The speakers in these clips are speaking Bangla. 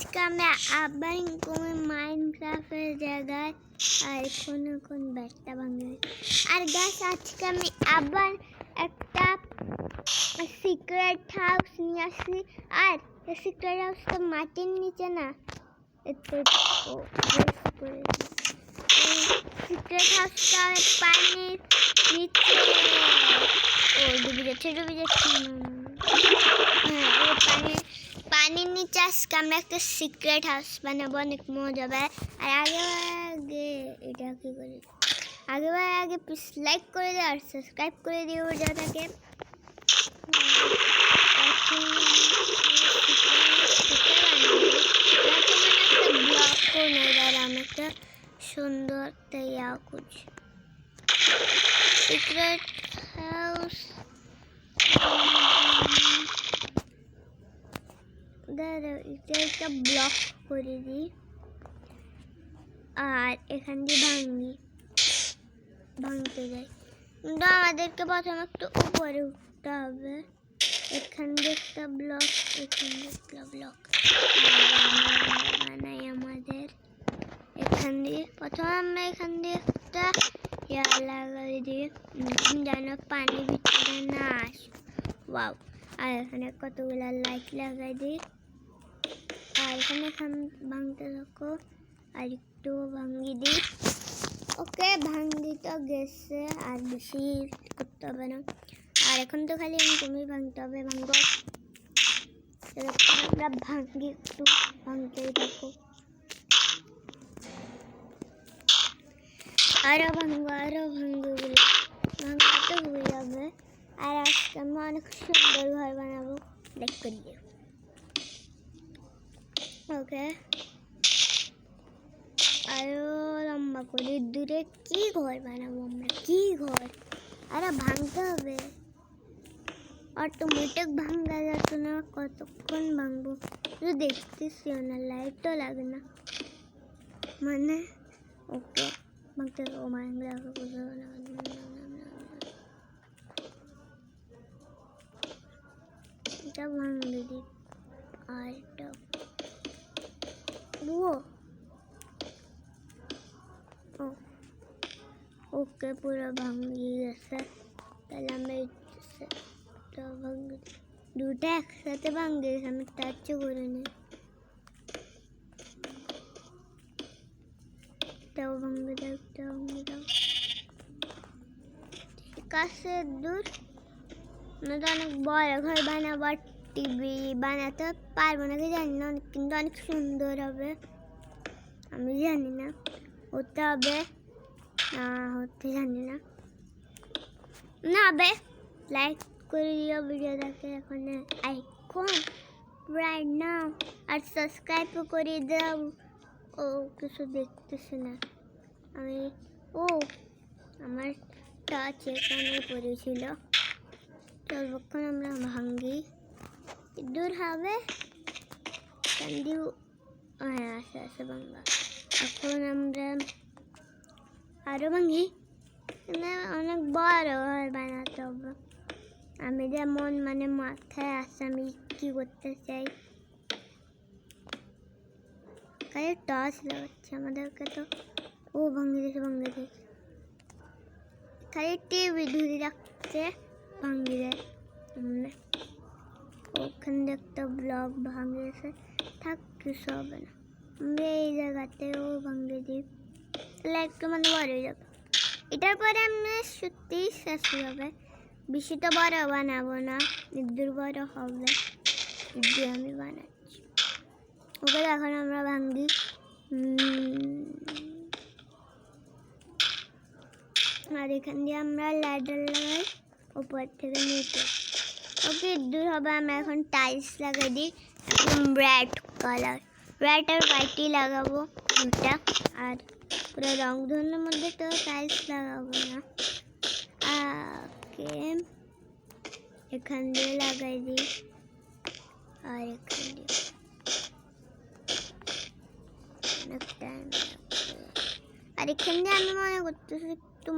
আজকে আমি আবার ইনকমে মাইনক্রাফটের জায়গায় আর এখন ব্যাটটা ভাঙে। আর গাছ আজকে আমি আবার একটা সিক্রেট হাউস নিয়ে আসি। আর এই সিক্রেট হাউসটা মাটির নিচে না, একটু সিক্রেট হাউসটা পানির নিচে। ডুবে যাচ্ছে হ্যাঁ, পানির নিচে আজকে আমরা একটা সিক্রেট হাউস বানাবো, অনেক মজা হবে। আর আগে এটা কি করি, আগে প্লিজ লাইক করে দিও আর সাবস্ক্রাইব করে দিও যাটাকে। আমি একটা সুন্দর তৈয়া করছি সিক্রেট হাউস। এটা একটা ব্লক করে দিই আর এখান দিয়ে ভাঙতে যাই। কিন্তু আমাদেরকে প্রথমে একটু উপরে উঠতে হবে। এখান দিয়ে একটা ব্লক, এখান দিয়ে একটা ব্লক বানাই আমাদের। এখান দিয়ে প্রথমে আমরা এখান দিয়ে একটা লাগাই দিই যেন পানি ভিতরে না আসে। ওয়াও! আর এখানে কতগুলো লাইট লাগাই দিই। আর এখানে ভাঙতে থাকো আর একটু ভাঙিয়ে দিই। ওকে, ভাঙি তো গেছে, আর বেশি করতে হবে না। আর এখন তো খালি তুমি ভাঙতে হবে। ভাঙবো আমরা ভাঙি, একটু ভাঙতেই থাকো। আরো ভাঙবো ভাঙাতে হয়ে যাবে। আর আজকে আমি অনেক সুন্দর ঘর বানাবো, দেখ করিয়ে। ওকে, আরো লম্বা করে দূরে কি ঘর বানাবো আমরা, কি ঘর? আরে ভাঙতে হবে, অটোমেটিক ভাঙা যেত না। কতক্ষণ ভাঙবো শুধু দেখতেছি না, লাইটও লাগে না মানে। ওকে, ভাঙতে এটা ভাঙলে দি। আর এটা ওকে, পুরো ভাঙিয়ে গেছে। তাহলে আমরা দুটা একসাথে ভাঙে গেছে, আমি তার চেয়ে করে নিই। তাও ভাঙে দাও, ঠিক আছে। দূর তো অনেক বড় ঘর বানাবো, টিভি বানাতে পারবো না কি জানি না, কিন্তু অনেক সুন্দর হবে। আমি জানি না হতে হবে না হতে, জানি না হবে। লাইক করে দিও ভিডিওটাকে এখন রাইট নাও, আর সাবস্ক্রাইবও করে দাও। ও কিছু দেখতেছি না আমি। আমার টাচ এখানে পড়েছিল। ততক্ষণ আমরা ভাঙি, দূর হবে। হ্যাঁ, আস্তে ভাঙা। এখন আমরা আরো ভাঙি, অনেক বড় ঘর বানাতে হবে। আমি যেমন মাথায় আসে আমি কি করতে চাই। খালি টর্চ লাগাচ্ছে আমাদেরকে তো। ভাঙে দিয়েছে খালি টিভি ধরে রাখছে, ভাঙে দেয়। ওখান দিয়ে একটা ব্লক ভাঙিয়েছে, থাক কিছু হবে না। আমি এই জায়গাতেও ভাঙে দিই, তাহলে একটু বড় হয়ে যাবে। এটার পরে আমরা সত্যি শেষ হয়ে যাবে। বেশি তো বড় বানাবো না, একটু বড় হবে। আমি বানাচ্ছি। ওকে, এখন আমরা ভাঙি। আর এখান দিয়ে আমরা ল্যাডার লাগাই উপর থেকে নিচে। ওকে, দূর হবে। আমরা এখন টাইলস লাগাই দিই, একদম রেড কালার। রেড আর হোয়াইটই লাগাবো দুটা। আর পুরো রং ধরনের মধ্যে তো টাইলস লাগাবো না। ওকে, এখান দিয়ে লাগাই দিই আর এখান দিয়ে আর এখান দিয়ে আমি মনে করতেছি একটু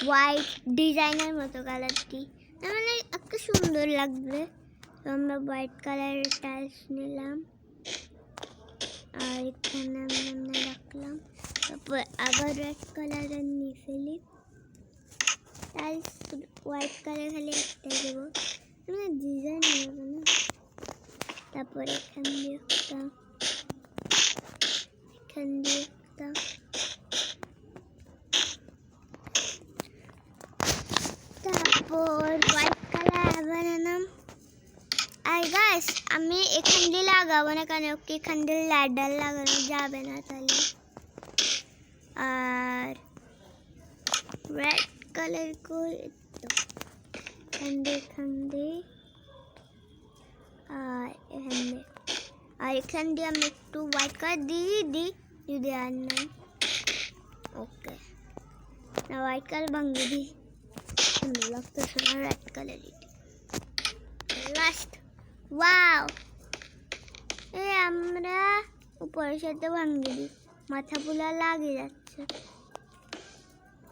হোয়াইট ডিজাইনের মতো কালারটি, একটু সুন্দর লাগবে। তো আমরা হোয়াইট কালারের টাইলস নিলাম। আর এখানে আমরা রাখলাম। তারপর আবার রেড কালারের নিয়ে ফেলি, টাইলস হোয়াইট কালার খালি একটা দেবো, ডিজাইন নেবো না। তারপর এখান দিয়ে একটা, এখান দিয়ে একটা, তারপর হোয়াইট কালার আবার আনাম। আর গাইস আমি এখান দিয়ে লাগাবো না, কারণ ওকে এখান দিয়ে ল্যাডার লাগানো যাবে না তাহলে। আর রেড কালার করে এখান দিয়ে আর এখান দিয়ে আমি একটু হোয়াইট কালার দিয়ে দিই যদি আর নাই। ওকে না হোয়াইট কালার ভাঙিয়ে দিই, সুন্দর লাগতেছে না রেড কালারই। লাস্ট ওয়াও, আমরা উপরের সাথে ভাঙিয়ে দিই, মাথা পুলা লাগে যাচ্ছে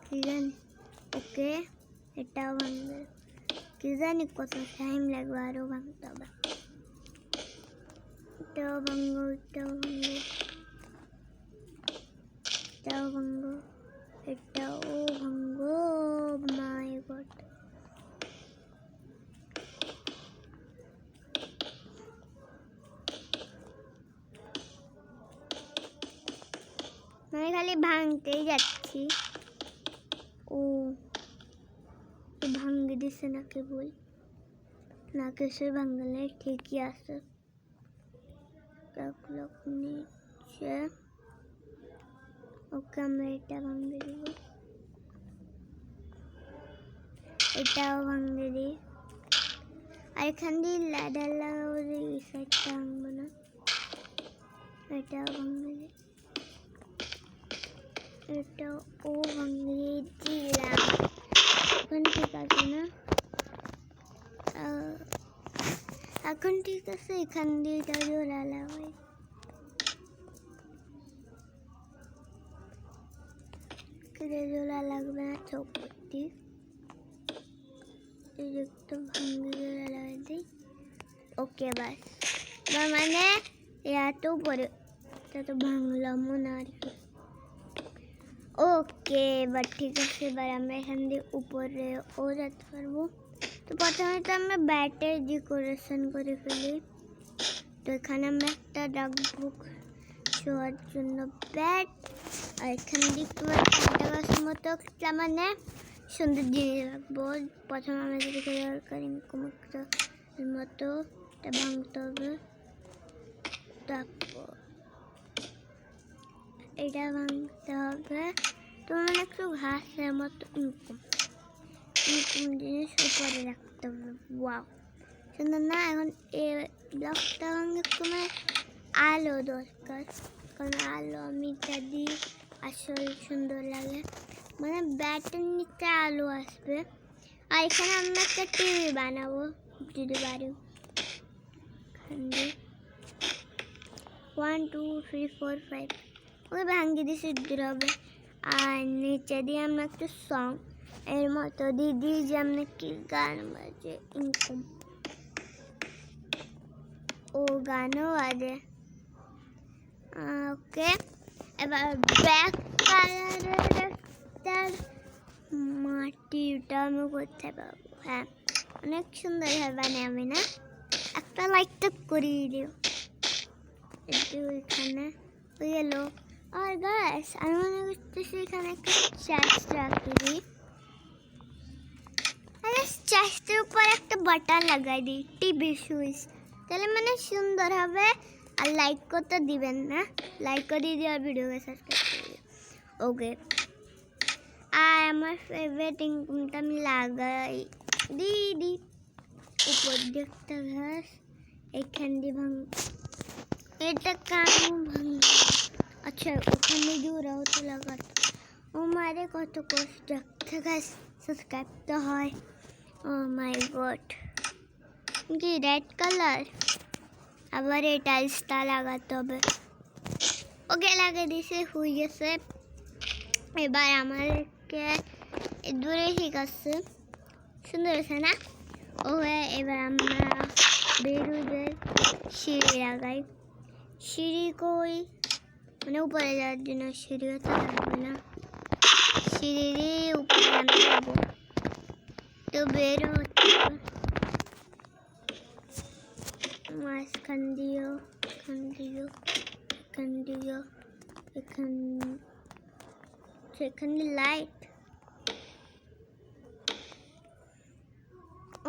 কি জানি। ওকে এটাও ভাঙবে, কি জানি কত টাইম লাগবে আরও ভাঙতে হবে। এটাও ভাঙবো, এটাও ভাঙবো, এটাও ভাঙবো, এটাও ভাঙবো। মাই গড, আমি খালি ভাঙতেই যাচ্ছি। ও ভাঙে দিছে না কেবল, না কিছু ভাঙলে ঠিকই আছে। নিচে ওকে আমরা এটা ভাঙে দিব, এটাও ভাঙে দিই। আর এখান দিয়ে ল্যাডার লাগাবো, এই সাইডটা ভাঙবো না, এটাও ভাঙে দিই, এটাও ভাঙে দিলাম। এখন ঠিক আছে না? এখন ঠিক আছে। এখান দিয়ে এটা জোড়া লাগাই, জোড়া লাগবে না চৌপতি, একটু ভাঙে জোড়া লাগাই দিই। ওকে বাস, মানে এত পরে তো ভাঙলামও না আর কি। ওকে এবার ঠিক আছে, এবার আমরা এখান দিয়ে উপরে ও যেতে পারবো। তো প্রথমে তো আমরা ব্যাটের ডেকোরেশন করে ফেলি। তো এখানে আমরা একটা রাখবো শোয়ার জন্য ব্যাট, আর এখানে দিয়ে একটু একটা গাছের মতো একটা মানে সুন্দর জিনিস রাখবো। প্রথমে আমাদের দরকার ইনকম একটা মতো এটা ভাঙতে হবে, তারপর এটা ভাঙতে হবে। তো মানে একটু ঘাসের মতো ইনকম জিনিস উপরে রাখতে হবে। ওয়াও সুন্দর না? এখন এই ব্লকটা ভাঙে একটু মানে আলো দরকার, কারণ আলো আমি এটা দিই আসল সুন্দর লাগে, মানে ব্যাটের নিচে আলো আসবে। আর এখানে আমরা একটা টিভি বানাবো যদি পারি। 1 2 3 4 5 ওকে ভাঙিয়ে দিয়ে সিদ্ধ হবে। আর নিচে দিয়ে আমরা একটা সং এর মতো দিয়ে দিই যে আমরা কি গান বাজে ইনকম, ও গানও বাজে। ওকে এবার ব্ল্যাক কালারের একটা মাটিটা আমি করতে পারবো। হ্যাঁ অনেক সুন্দর হবে আমি না? একটা লাইটটা করিয়ে দিও একটু এখানে হয়ে গেল। আর গাইস আমি মনে করতেছি এখানে একটা চেস্ট রাখি দিই, আর চেস্টের উপর একটা বাটন লাগাই দিই টিভি সুইচ, তাহলে মানে সুন্দর হবে। আর লাইক করতে দিবেন না, লাইক করে দিয়ে আর ভিডিওকে সাবস্ক্রাইব করে দিও। ওকে আর আমার ফেভারিট ইনকমটা আমি লাগাই দিদি উপর দিয়ে একটা ঘাস, এখান দিয়ে ভাঙ এটা কান ভাঙ। আচ্ছা ওখানে জোড়াও তো লাগাতো, ও মারে কত কষ্ট গাছ সাবস্ক্রাইব তো হয়। ও মাই গড কি রেড কালার, আবার এই টাইলসটা লাগাতে হবে। ওকে লাগিয়ে দিয়েছে হয়ে গেছে। এবার আমাদেরকে দূরে ঠিক আছে, সুন্দর আছে না? ও এবার আমরা বেরোদের সিঁড়ি লাগাই, সিঁড়ি কই, মানে উপরে যাওয়ার জন্য সিঁড়িও তো লাগবে না, সিঁড়ি দিয়ে উপরে আমি যাবো, তো বের হচ্ছে মাঝখান দিও, এখান দিও, এখান দিও, এখানে লাইট।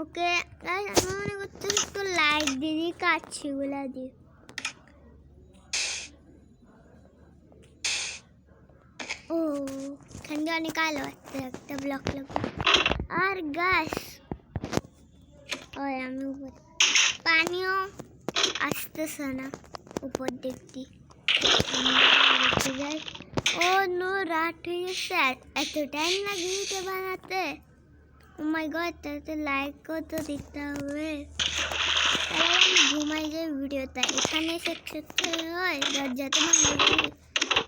ওকে গাইস, আমি মনে করছি তো লাইট দিয়ে কাটছি গুলা দিয়ে। ও এখান দিয়ে অনেক আলো আসছে, একটা ব্লক লাগবে। আর গাছ ওই আমি উপরে পানিও আসতেছে না উপর দেখতে যাই। ও নো, রাত হয়ে গেছে, এত টাইম লাগে এটা বানাতে। ও মাই গড, তাতে লাইকও তো দিতে হবে। তাহলে আমি ঘুমাই যাই ভিডিওটা এখানে শেষ করতে হয়, দরজাতে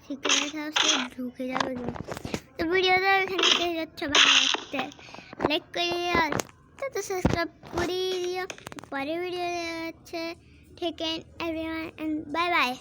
সিক্রেট হাউসে ঢুকে যাবে। তো ভিডিওটা এখানে শেষ হচ্ছে, ভালো লাগছে লাইক করে আর তো সাবস্ক্রাইব করে দিও। পরে ভিডিও দেখা যাচ্ছে। Take care everyone and bye by.